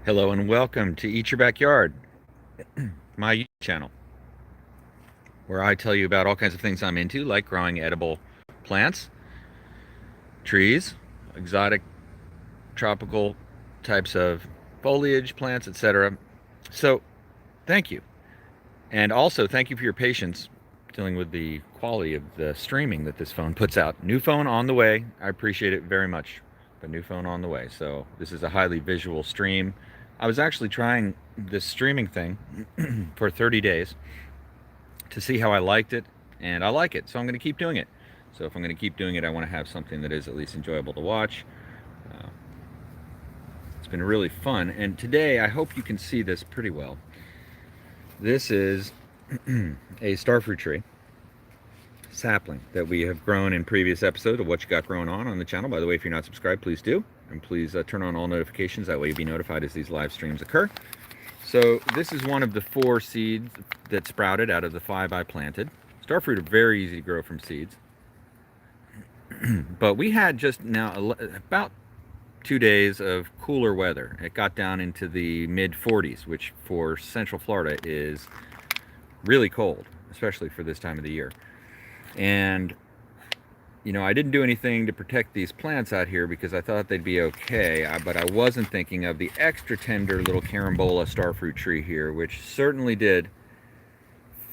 Hello and welcome to Eat Your Backyard, my YouTube channel, where I tell you about all kinds of things I'm into, like growing edible plants, trees, exotic tropical types of foliage, plants, etc. So, thank you. And also, thank you for your patience dealing with the quality of the streaming that this phone puts out. New phone on the way. I appreciate it very much. But new phone on the way. So, this is a highly visual stream. I was actually trying this streaming thing for 30 days to see how I liked it, and I like it, so I'm going to keep doing it. So if I'm going to keep doing it, I want to have something that is at least enjoyable to watch. Uh, it's been really fun, and today I hope you can see this pretty well. This is a starfruit tree sapling that we have grown in previous episodes of What You Got Growing On the channel. By the way, if you're not subscribed, please do, and please turn on all notifications. That way you'll be notified as these live streams occur. So this is one of the 4 seeds that sprouted out of the 5 I planted. Starfruit are very easy to grow from seeds. But we had just now about 2 days of cooler weather. It got down into the mid 40s, which for Central Florida is really cold, especially for this time of the year. And I didn't do anything to protect these plants out here because I thought they'd be okay, but I wasn't thinking of the extra tender little carambola starfruit tree here, which certainly did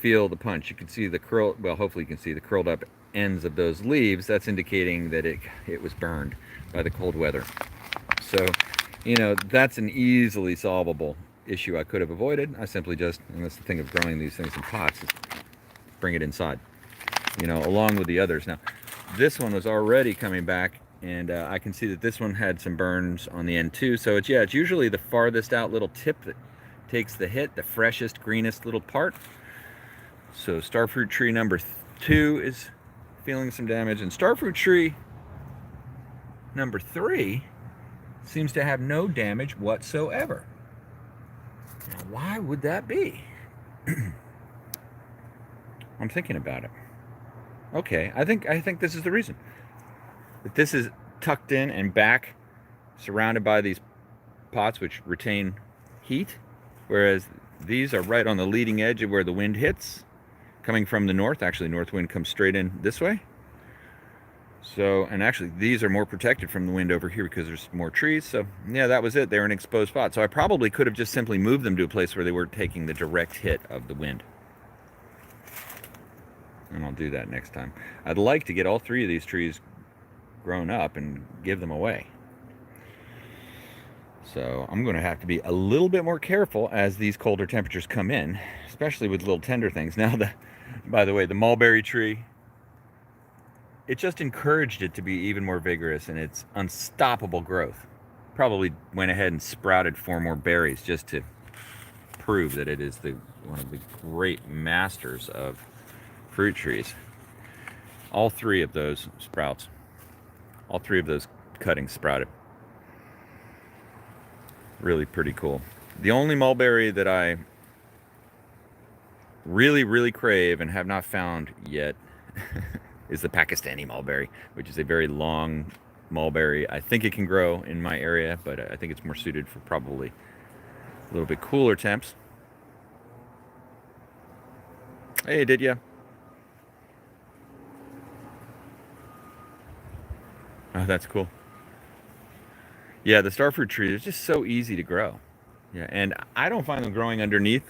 feel the punch. You can see the hopefully you can see the curled up ends of those leaves. That's indicating that it was burned by the cold weather. So, that's an easily solvable issue I could have avoided. I simply just, and that's the thing of growing these things in pots, is bring it inside, along with the others. Now, this one was already coming back, and I can see that this one had some burns on the end too. So it's usually the farthest out little tip that takes the hit, the freshest, greenest little part. So starfruit tree number 2 is feeling some damage, and starfruit tree number 3 seems to have no damage whatsoever. Now, why would that be? I'm thinking about it. Okay, I think this is the reason. That this is tucked in and back, surrounded by these pots which retain heat, whereas these are right on the leading edge of where the wind hits, coming from the north. Actually, north wind comes straight in this way. So, and actually these are more protected from the wind over here because there's more trees. So yeah, that was it. They were an exposed spot. So I probably could have just simply moved them to a place where they weren't taking the direct hit of the wind. And I'll do that next time. I'd like to get all 3 of these trees grown up and give them away. So I'm going to have to be a little bit more careful as these colder temperatures come in, especially with little tender things. Now, by the way, the mulberry tree, it just encouraged it to be even more vigorous in its unstoppable growth. Probably went ahead and sprouted 4 more berries just to prove that it is one of the great masters of fruit trees. All 3 of those sprouts, all 3 of those cuttings sprouted. Really pretty cool. The only mulberry that I really, really crave and have not found yet is the Pakistani mulberry, which is a very long mulberry. I think it can grow in my area, but I think it's more suited for probably a little bit cooler temps. Hey, did ya? Oh, that's cool. Yeah, the starfruit tree is just so easy to grow. Yeah, and I don't find them growing underneath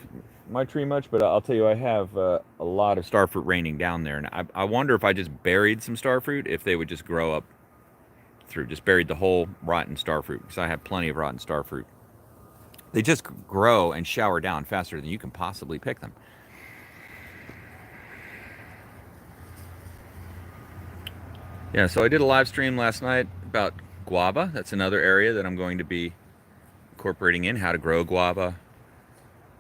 my tree much, but I'll tell you, I have a lot of starfruit raining down there, and I wonder if I just buried some starfruit, if they would just grow up through, just buried the whole rotten starfruit, because I have plenty of rotten starfruit. They just grow and shower down faster than you can possibly pick them. Yeah, so I did a live stream last night about guava. That's another area that I'm going to be incorporating in, how to grow guava,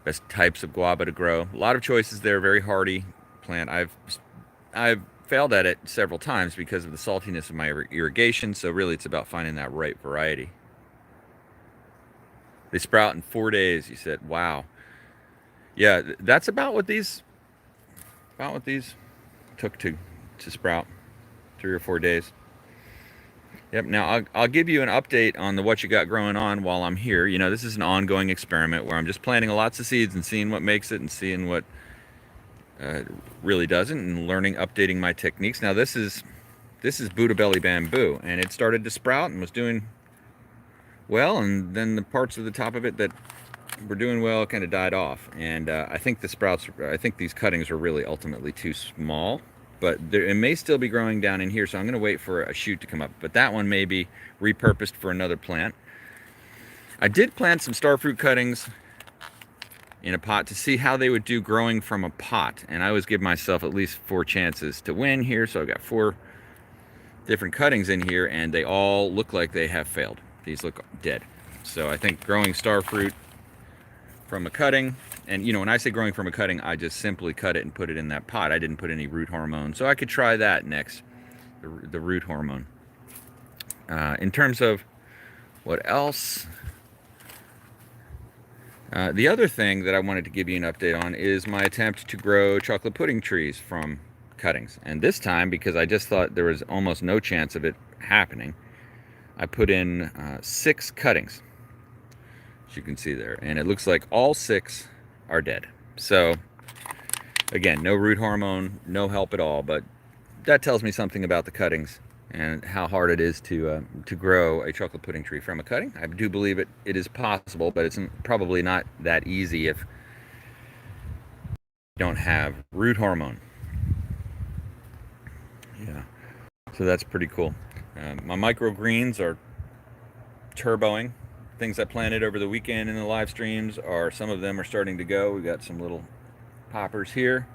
best types of guava to grow. A lot of choices there, very hardy plant. I've failed at it several times because of the saltiness of my irrigation, so really it's about finding that right variety. They sprout in 4 days, you said. Wow. Yeah, that's about what these took to sprout, 3 or 4 days. Yep. Now I'll give you an update on the what you got growing on while I'm here. You know, this is an ongoing experiment where I'm just planting lots of seeds and seeing what makes it and seeing what really doesn't, and learning, updating my techniques. Now this is Buddha belly bamboo, and it started to sprout and was doing well, and then the parts of the top of it that were doing well kind of died off. And I think these cuttings are really ultimately too small, but it may still be growing down in here, so I'm going to wait for a shoot to come up. But that one may be repurposed for another plant. I did plant some starfruit cuttings in a pot to see how they would do growing from a pot, and I always give myself at least 4 chances to win here, so I've got 4 different cuttings in here, and they all look like they have failed. These look dead. So I think growing starfruit from a cutting, and you know, when I say growing from a cutting, I just simply cut it and put it in that pot. I didn't put any root hormone, so I could try that next, the root hormone. In terms of what else, the other thing that I wanted to give you an update on is my attempt to grow chocolate pudding trees from cuttings. And this time, because I just thought there was almost no chance of it happening, I put in 6 cuttings, as you can see there, and it looks like all 6 are dead. So again, no root hormone, no help at all, but that tells me something about the cuttings and how hard it is to grow a chocolate pudding tree from a cutting. I do believe it is possible, but it's probably not that easy if you don't have root hormone. Yeah, so that's pretty cool. My microgreens are turboing. Things I planted over the weekend in the live streams are, some of them are starting to go. We got some little poppers here.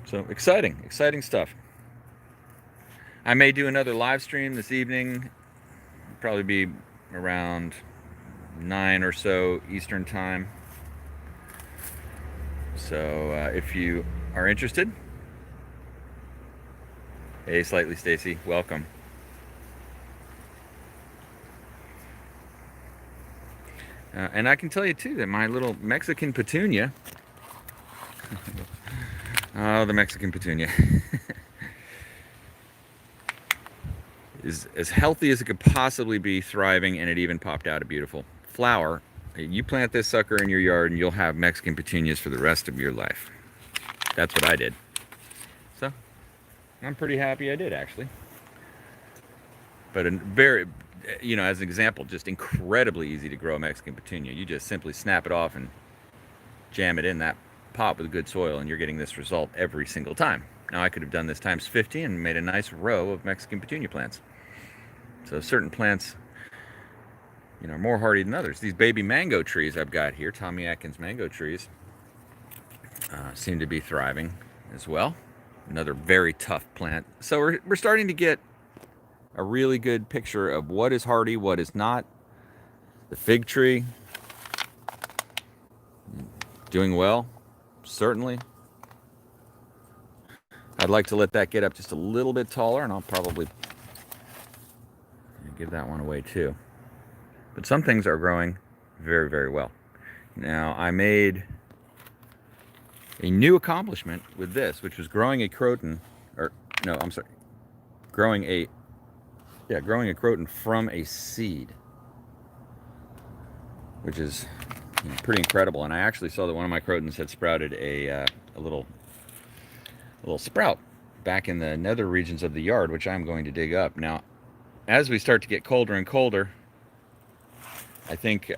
So exciting stuff. I may do another live stream this evening. Probably be around 9 or so Eastern time. So if you are interested, hey, Slightly Stacy, welcome. And I can tell you too that my little Mexican petunia, oh, the Mexican petunia, is as healthy as it could possibly be, thriving, and it even popped out a beautiful flower. You plant this sucker in your yard and you'll have Mexican petunias for the rest of your life. That's what I did. So I'm pretty happy I did, actually. But a very, you know, as an example, just incredibly easy to grow a Mexican petunia. You just simply snap it off and jam it in that pot with good soil, and you're getting this result every single time. Now I could have done this times 50 and made a nice row of Mexican petunia plants. So certain plants, you know, are more hardy than others. These baby mango trees I've got here, Tommy Atkins mango trees, seem to be thriving as well. Another very tough plant. So we're starting to get a really good picture of what is hardy, what is not. The fig tree, doing well, certainly. I'd like to let that get up just a little bit taller, and I'll probably give that one away too. But some things are growing very, very well. Now, I made a new accomplishment with this, which was growing a croton, or no, I'm sorry, growing a croton from a seed, which is, you know, pretty incredible. And I actually saw that one of my crotons had sprouted a little sprout back in the nether regions of the yard, which I'm going to dig up. Now, as we start to get colder and colder, I think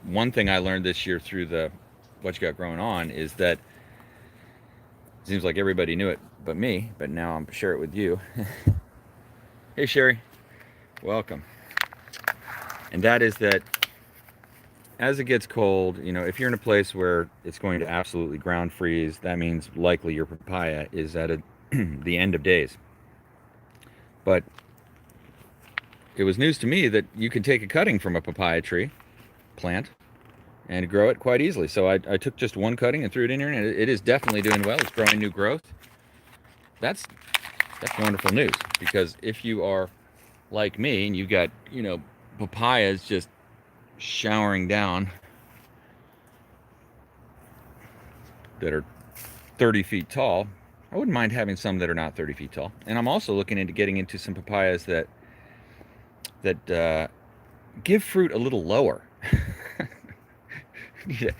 one thing I learned this year through the what you got growing on is that it seems like everybody knew it but me, but now I'm share it with you. Hey Sherry, welcome. And that is that as it gets cold, you know, if you're in a place where it's going to absolutely ground freeze, that means likely your papaya is at the end of days. But it was news to me that you can take a cutting from a papaya tree plant and grow it quite easily. So I took just one cutting and threw it in here, and it is definitely doing well. It's growing new growth. That's wonderful news, because if you are like me and you've got, you know, papayas just showering down that are 30 feet tall, I wouldn't mind having some that are not 30 feet tall. And I'm also looking into getting into some papayas that give fruit a little lower. Yeah,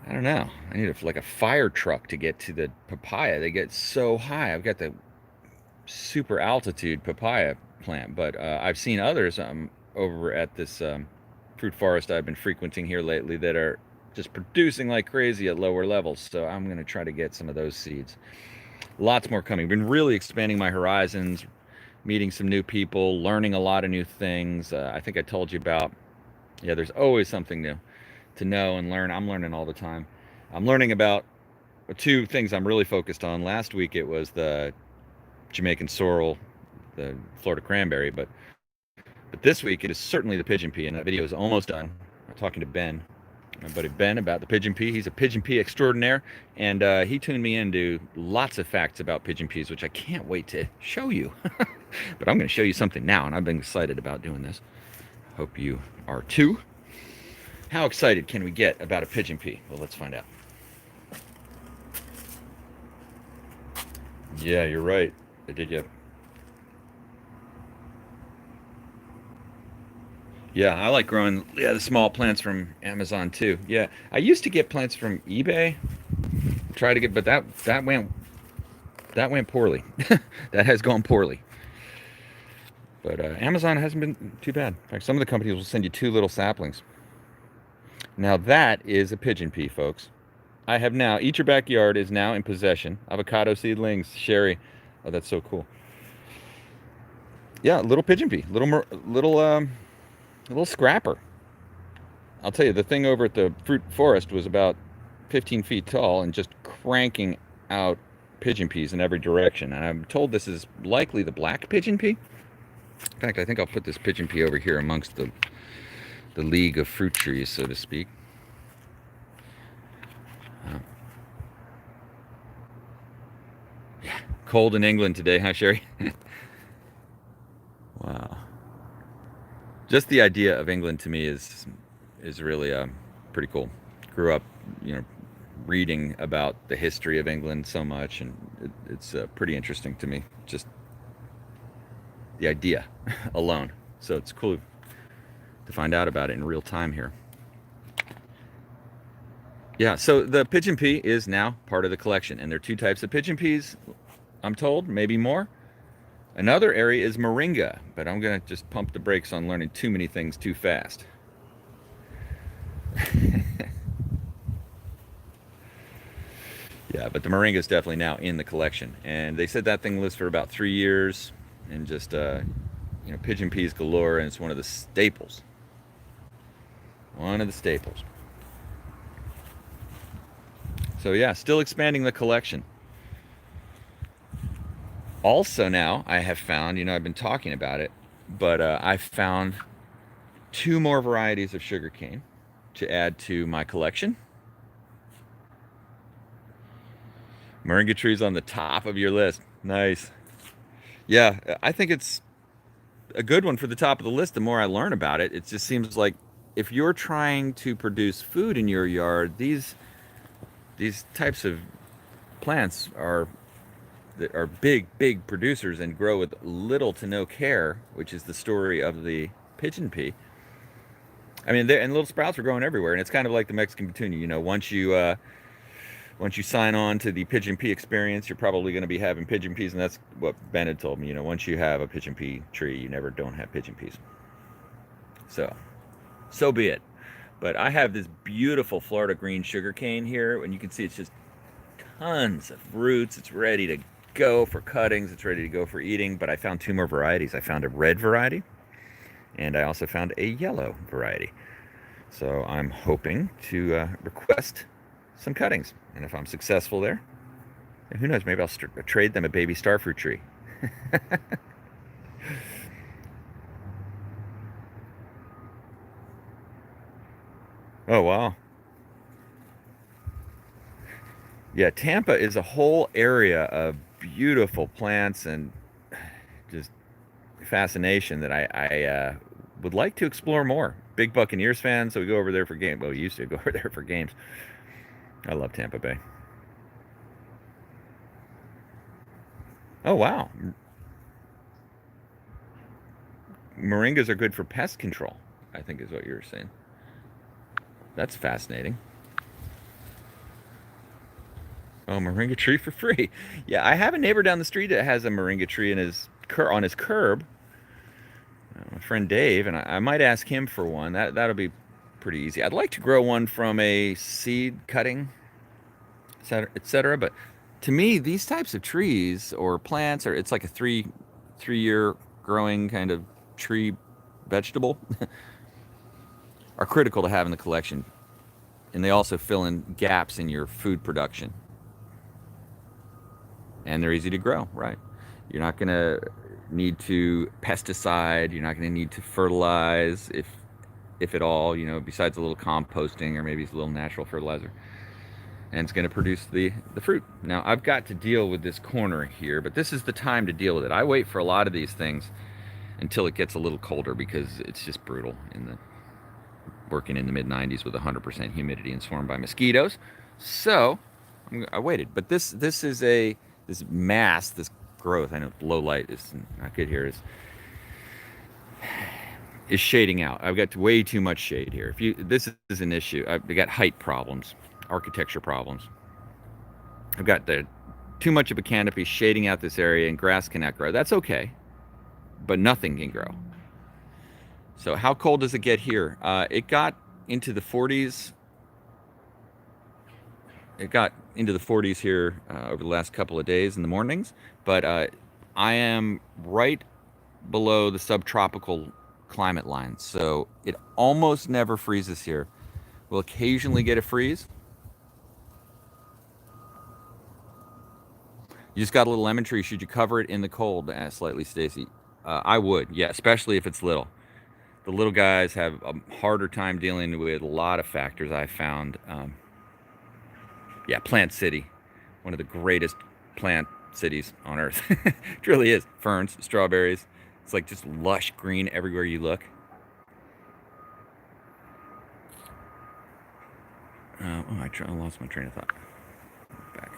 I don't know. I need like a fire truck to get to the papaya. They get so high. I've got the super altitude papaya plant, but I've seen others over at this fruit forest I've been frequenting here lately that are just producing like crazy at lower levels. So I'm going to try to get some of those seeds. Lots more coming. Been really expanding my horizons, meeting some new people, learning a lot of new things. I think I told you about, yeah, there's always something new to know and learn. I'm learning all the time. I'm learning about two things I'm really focused on. Last week it was the Jamaican sorrel, the Florida cranberry, but this week it is certainly the pigeon pea, and that video is almost done. I'm talking to Ben, my buddy Ben, about the pigeon pea. He's a pigeon pea extraordinaire, and he tuned me into lots of facts about pigeon peas, which I can't wait to show you. But I'm going to show you something now, and I've been excited about doing this. Hope you are too. How excited can we get about a pigeon pea? Well, let's find out. Yeah, you're right. Did you? Yeah, I like growing the small plants from Amazon too. Yeah, I used to get plants from eBay. Try to get, but that went poorly. That has gone poorly. But Amazon hasn't been too bad. In fact, some of the companies will send you two little saplings. Now that is a pigeon pea, folks. I have now, Eat Your Backyard is now in possession. Avocado seedlings, sherry. Oh, that's so cool. Yeah, little pigeon pea, little scrapper. I'll tell you, the thing over at the fruit forest was about 15 feet tall and just cranking out pigeon peas in every direction. And I'm told this is likely the black pigeon pea. In fact, I think I'll put this pigeon pea over here amongst the league of fruit trees, so to speak. Yeah, cold in England today, huh, Sherry? Wow. Just the idea of England to me is really pretty cool. Grew up, you know, reading about the history of England so much, and it's pretty interesting to me. Just the idea alone. So it's cool to find out about it in real time here. Yeah, so the pigeon pea is now part of the collection, and there are two types of pigeon peas, I'm told, maybe more. Another area is Moringa, but I'm going to just pump the brakes on learning too many things too fast. Yeah, but the Moringa is definitely now in the collection, and they said that thing lives for about 3 years, and just pigeon peas galore, and it's one of the staples. One of the staples. So yeah, still expanding the collection. Also now I have found, I've been talking about it, but I found two more varieties of sugarcane to add to my collection. Moringa trees on the top of your list. Nice. Yeah, I think it's a good one for the top of the list. The more I learn about it, it just seems like if you're trying to produce food in your yard, these types of plants are big producers and grow with little to no care, which is the story of the pigeon pea. I mean, and little sprouts are growing everywhere, and it's kind of like the Mexican petunia. Once you sign on to the pigeon pea experience, you're probably going to be having pigeon peas, and that's what Ben had told me. Once you have a pigeon pea tree, you never don't have pigeon peas. So be it. But I have this beautiful Florida green sugar cane here, and you can see it's just tons of roots. It's ready to go for cuttings. It's ready to go for eating. But I found two more varieties. I found a red variety, and I also found a yellow variety. So I'm hoping to request some cuttings. And if I'm successful there, who knows, maybe I'll trade them a baby starfruit tree. Oh, wow. Yeah, Tampa is a whole area of beautiful plants and just fascination that I would like to explore more. Big Buccaneers fan, so we go over there for games. Well, we used to go over there for games. I love Tampa Bay. Oh, wow. Moringas are good for pest control, I think is what you were saying. That's fascinating. Oh, moringa tree for free. Yeah, I have a neighbor down the street that has a moringa tree in his on his curb. My friend Dave, and I might ask him for one. That'll be pretty easy. I'd like to grow one from a seed cutting, etc. But to me, these types of trees or plants, or it's like a three year growing kind of tree vegetable, are critical to have in the collection, and they also fill in gaps in your food production. And they're easy to grow, right? You're not going to need to pesticide. You're not going to need to fertilize, if at all. Besides a little composting or maybe a little natural fertilizer, and it's going to produce the fruit. Now I've got to deal with this corner here, but this is the time to deal with it. I wait for a lot of these things until it gets a little colder because it's just brutal working in the mid 90s with 100% humidity and swarmed by mosquitoes. So I waited, but this is this mass, this growth. I know low light is not good here. Is shading out. I've got way too much shade here. This is an issue. I've got height problems, architecture problems. I've got too much of a canopy shading out this area, and grass cannot grow. That's okay, but nothing can grow. So how cold does it get here? It got into the 40s. It got into the 40s here over the last couple of days in the mornings, but I am right below the subtropical climate line, so it almost never freezes here. We'll occasionally get a freeze. You just got a little lemon tree. Should you cover it in the cold? Slightly, Stacy. I would, yeah, especially if it's little. The little guys have a harder time dealing with a lot of factors, I found. Yeah, Plant City, one of the greatest plant cities on earth. It really is. Ferns, strawberries. It's like just lush green everywhere you look. I lost my train of thought. Back.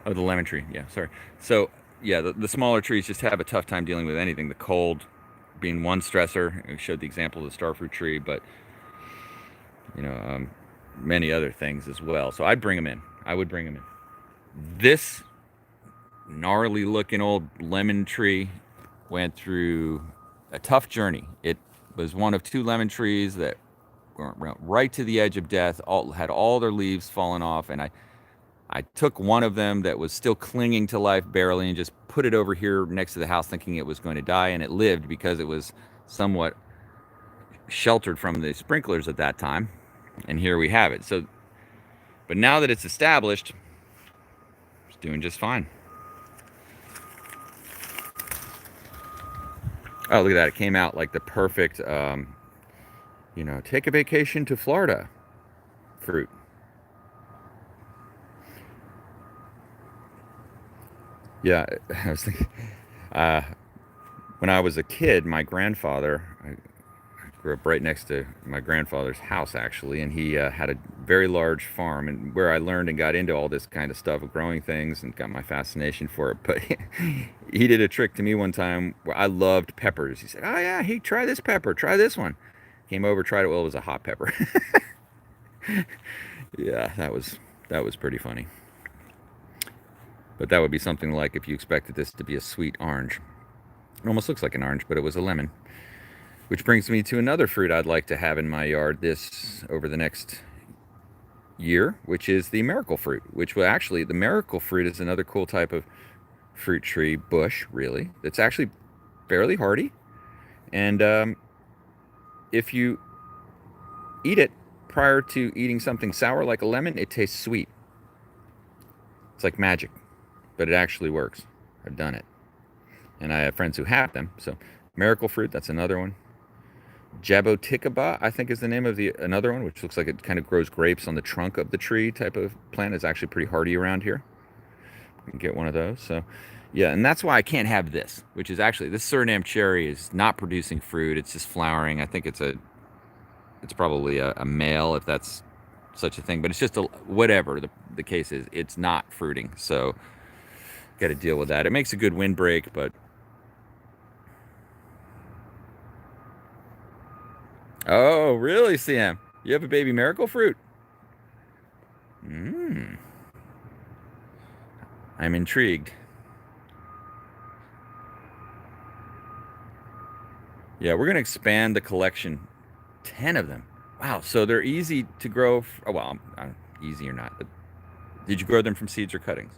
Oh, the lemon tree. Yeah, sorry. So, yeah, the smaller trees just have a tough time dealing with anything. The cold being one stressor. I showed the example of the starfruit tree, but, many other things as well. So I'd bring them in. I would bring them in. This gnarly looking old lemon tree went through a tough journey. It was one of two lemon trees that went right to the edge of death, had all their leaves fallen off, and I took one of them that was still clinging to life barely and just put it over here next to the house thinking it was going to die, and it lived because it was somewhat sheltered from the sprinklers at that time. And here we have it. So, but now that it's established, it's doing just fine. Oh, look at that. It came out like the perfect, take a vacation to Florida fruit. Yeah, I was thinking, when I was a kid, my grandfather, I grew up right next to my grandfather's house, actually, and he had a very large farm, and where I learned and got into all this kind of stuff of growing things and got my fascination for it. But he did a trick to me one time where I loved peppers. He said, "Oh yeah, hey, try this pepper, try this one." Came over, tried it. Well, it was a hot pepper. Yeah, that was pretty funny. But that would be something like if you expected this to be a sweet orange. It almost looks like an orange, but it was a lemon. Which brings me to another fruit I'd like to have in my yard over the next year, which is the miracle fruit. The miracle fruit is another cool type of fruit tree bush, really. It's actually fairly hardy. And if you eat it prior to eating something sour like a lemon, it tastes sweet. It's like magic, but it actually works. I've done it. And I have friends who have them. So miracle fruit, that's another one. Jaboticaba, I think, is the name of another one, which looks like it kind of grows grapes on the trunk of the tree type of plant. It's actually pretty hardy around here. You can get one of those. So, yeah, and that's why I can't have this, which is actually, this Suriname cherry is not producing fruit. It's just flowering. I think it's probably a male, if that's such a thing. But it's just whatever the case is, it's not fruiting. So got to deal with that. It makes a good windbreak, but oh, really, Sam? You have a baby miracle fruit? Mmm. I'm intrigued. Yeah, we're gonna expand the collection. 10 of them. Wow. So they're easy to grow. Oh, well, easy or not. But did you grow them from seeds or cuttings?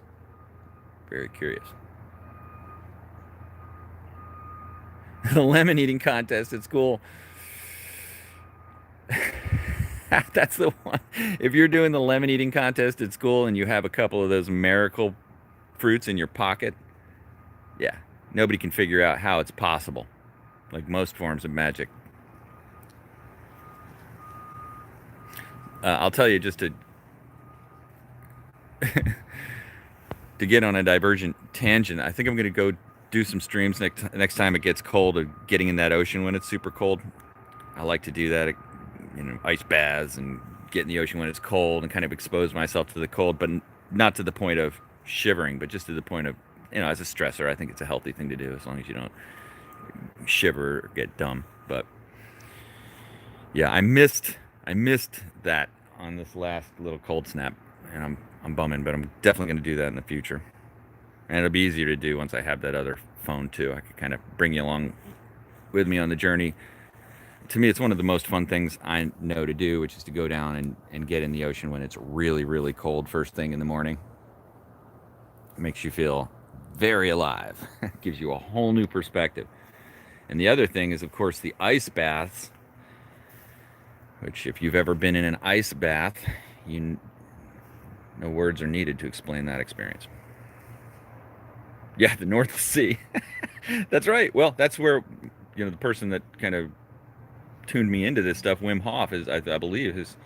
Very curious. The lemon eating contest at school. That's the one. If you're doing the lemon eating contest at school and you have a couple of those miracle fruits in your pocket, yeah, nobody can figure out how it's possible. Like most forms of magic. I'll tell you just to to get on a divergent tangent. I think I'm going to go do some streams next time it gets cold, or getting in that ocean when it's super cold. I like to do that, ice baths and get in the ocean when it's cold and kind of expose myself to the cold, but not to the point of shivering, but just to the point of, as a stressor. I think it's a healthy thing to do as long as you don't shiver or get dumb. But yeah, I missed that on this last little cold snap, and I'm bumming, but I'm definitely going to do that in the future. And it'll be easier to do once I have that other phone too. I could kind of bring you along with me on the journey. To me, it's one of the most fun things I know to do, which is to go down and get in the ocean when it's really, really cold first thing in the morning. It makes you feel very alive. It gives you a whole new perspective. And the other thing is, of course, the ice baths, which if you've ever been in an ice bath, no words are needed to explain that experience. Yeah, the North Sea. That's right. Well, that's where, the person that kind of tuned me into this stuff, Wim Hof, is, I believe his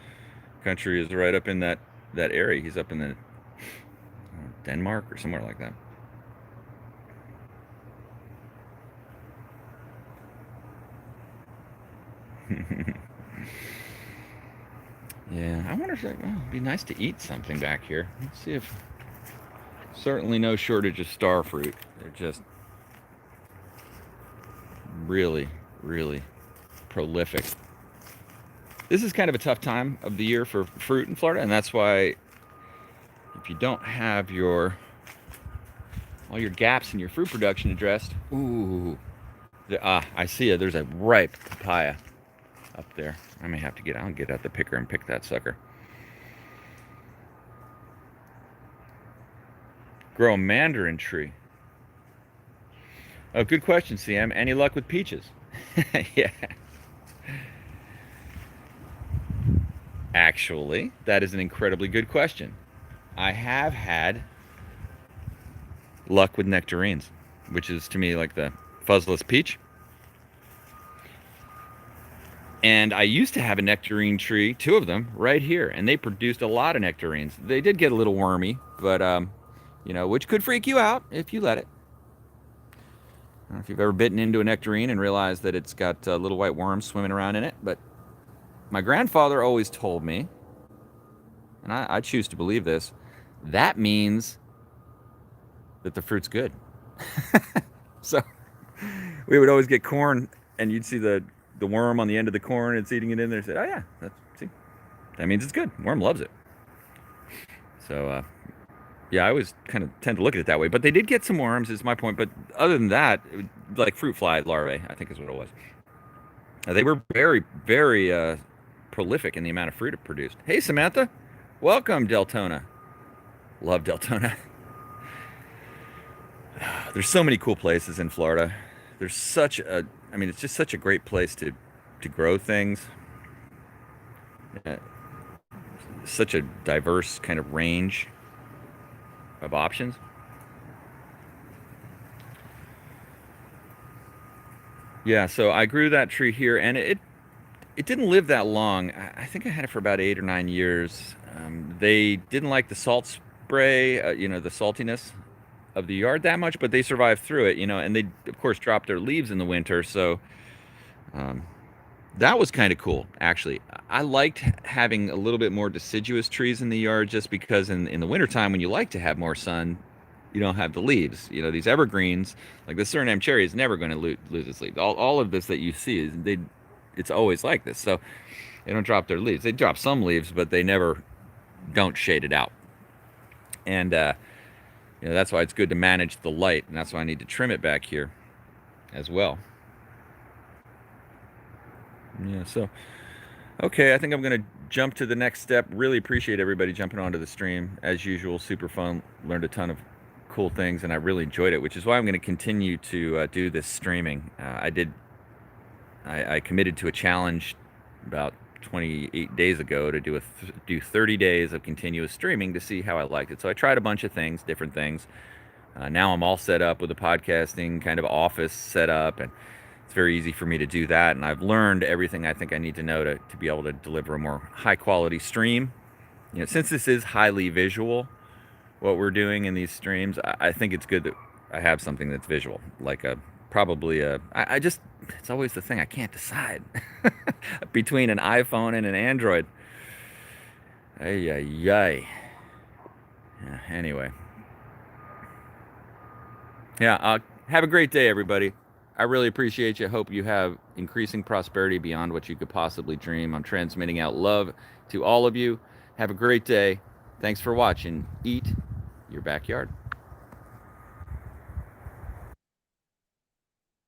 country is right up in that area. He's up in the Denmark or somewhere like that. Yeah, I wonder if it'd be nice to eat something back here. Let's see if... Certainly no shortage of star fruit. They're just really, really prolific. This is kind of a tough time of the year for fruit in Florida, and that's why if you don't have all your gaps in your fruit production addressed, I see it. There's a ripe papaya up there. I may have to I'll get out the picker and pick that sucker. Grow a mandarin tree. Oh, good question, CM. Any luck with peaches? Yeah. Actually, that is an incredibly good question. I have had luck with nectarines, which is to me like the fuzzless peach. And I used to have a nectarine tree, 2 of them, right here, and they produced a lot of nectarines. They did get a little wormy, but which could freak you out if you let it. I don't know if you've ever bitten into a nectarine and realized that it's got little white worms swimming around in it, but my grandfather always told me, and I choose to believe this, that means that the fruit's good. So we would always get corn, and you'd see the worm on the end of the corn, it's eating it in there, and say, oh yeah, that means it's good. Worm loves it. So, yeah, I always kind of tend to look at it that way. But they did get some worms, is my point. But other than that, like fruit fly larvae, I think is what it was. They were very, very prolific in the amount of fruit it produced. Hey, Samantha. Welcome, Deltona. Love Deltona. There's so many cool places in Florida. There's it's just such a great place to grow things. Such a diverse kind of range of options. Yeah, so I grew that tree here, and it didn't live that long. I think I had it for about 8 or 9 years. They didn't like the salt spray, the saltiness of the yard that much, but they survived through it, and they, of course, dropped their leaves in the winter, so that was kind of cool, actually. I liked having a little bit more deciduous trees in the yard just because in the wintertime when you like to have more sun, you don't have the leaves. You know, these evergreens, like the Suriname cherry, is never going to lose its leaves. All of this that you see is it's always like this. So they don't drop their leaves. They drop some leaves, but they never don't shade it out. And that's why it's good to manage the light, and that's why I need to trim it back here as well. Yeah. So okay, I think I'm going to jump to the next step. Really appreciate everybody jumping onto the stream. As usual, super fun. Learned a ton of cool things, and I really enjoyed it, which is why I'm going to continue to do this streaming. I committed to a challenge about 28 days ago to do 30 days of continuous streaming to see how I liked it. So I tried a bunch of things, different things. Now I'm all set up with a podcasting kind of office set up, and it's very easy for me to do that. And I've learned everything I think I need to know to be able to deliver a more high quality stream. Since this is highly visual, what we're doing in these streams, I think it's good that I have something that's visual, like it's always the thing I can't decide between an iPhone and an Android. Ay, ay, ay. Yeah, anyway. Yeah, have a great day, everybody. I really appreciate you. Hope you have increasing prosperity beyond what you could possibly dream. I'm transmitting out love to all of you. Have a great day. Thanks for watching. Eat your backyard.